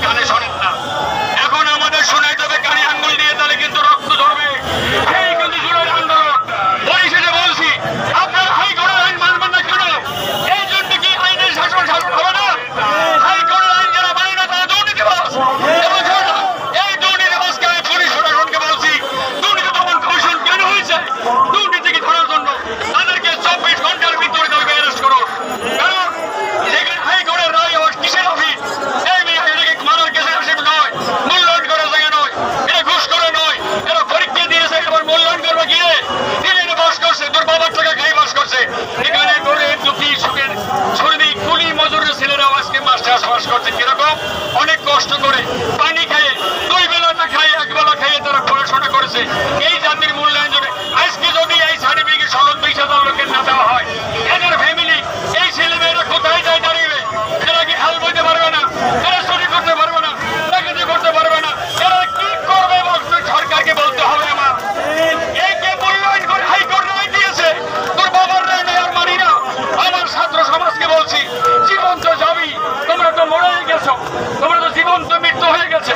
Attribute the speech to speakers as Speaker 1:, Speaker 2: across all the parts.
Speaker 1: কানে শোনেন না। এখন আমাদের শোনাইতে হবে কানে আঙ্গুল দিয়ে, তাহলে কিন্তু রক্ত ধরবে। এই কিন্তু জুলাই আন্দোলন। পরিশেষে বলছি, আপনারা হাইকোর্টের আইন মানবেন না কেন? এই জন্য কি আইনের শাসন হবে না? হাইকোর্টের আইন যারা মানে না তারা দুর্নীতিবাজ। এই দুর্নীতিবাজকে আমি পুলিশ প্রশাসনকে বলছি, দুর্নীতি দমন কমিশন কেন হয়েছে? দুর্নীতিকে ধরার জন্য তাদেরকে 24 ঘন্টার ভিতরে তাদেরকে অ্যারেস্ট করুন। কারণ যেখানে হাইকোর্টের রায় আবার কিসের অফিস? এই মেয়ে এটাকে মারার কেসে আসিফ নয়, মূল্যায়ন করার জায়গা নয়, এটা ঘুষ করে নয়, এরা পরীক্ষা দিয়েছে এবার মূল্যায়ন করবে গিয়ে দিনে বাস করছে, তোর বাবার টাকা খাই বাস করছে। এখানে করে দুঃখী সুখের শ্রমিক কুলি মজুরের ছেলেরাও আজকে মাস্টার্স পাস করছে। কিরকম? অনেক কষ্ট করে পানি খাইয়ে, 2 বেলা না খাইয়ে 1 বেলা খাইয়ে তারা পড়াশোনা করেছে। এই জাতির মূল্যায়ন জন্য আজকে যদি এই সার্টিফিকেট সনদ 20,000 লোকের না দেওয়া হয়, এদের ফ্যামিলি এই ছেলেমেয়েরা কোথায় যায় দাঁড়িয়ে? এরা কি হাল বইতে পারবে না? এরা চুরি করতে পারবে না? চাকরি করতে পারবে না? এরা কি করবে? সরকারকে বলতে হবে। আমার এই কে মূল্যায়ন করে হাইকোর্ট রায় দিয়েছে, তোর বাবার রায় নেই আর মানি না। আমার ছাত্র সমাজকে বলছি, জীবন্ত যাবি, তোমরা তো মরে গেছো, তোমরা তো জীবন্ত মৃত্যু হয়ে গেছে,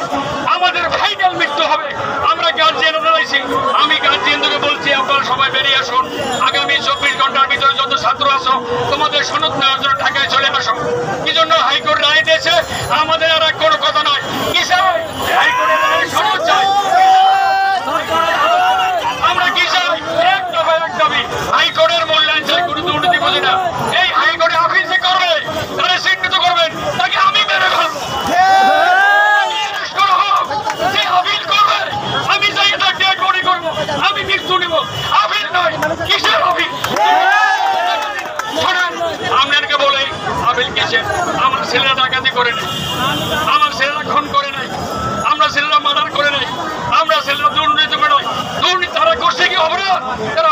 Speaker 1: আমাদের ফাইনাল মৃত্যু হবে। আমরা গার্জিয়ান দাঁড়াইছি, আমি গার্জিয়ানদেরকে বলছি আপনারা সবাই বেরিয়ে আসুন। আগামী 24 ঘন্টার ভিতরে যত ছাত্র আছো তোমাদের সনদ নেওয়ার জন্য ঢাকায় চলে আসো। কি জন্য? হাইকোর্ট রায় দিয়েছে, আমাদের আর কোনো কথা নয়। কি চাই? হাইকোর্টের রায় সনদ চাই। আমরা কি চাই? এক দফা এক দাবি, হাইকোর্টের মূল্যায়ন চাই। কোনো দুর্নীতি বুঝি না। এই হাইকোর্টে অফিসে করবে, তারা চিহ্নিত করবেন, তাকে আমি মেরে ফেলবো। যে আপিল করবে, আমি যাই তার ডেড বডি করবো, আমি মৃত্যু নিব। আপিল নয়, কিসের আপিল? শোনেন, আপনাকে বলে আপিল কিসের? আমার ছেলেরা ডাকাতি করে নাই, আমার ছেলেরা খুন করে নাই, আমরা ছেলেরা মার্ডার করে নাই, আমরা ছেলেরা দুর্নীতি করে নাই। দুর্নীতি তারা করছে কি অপরাধ? তারা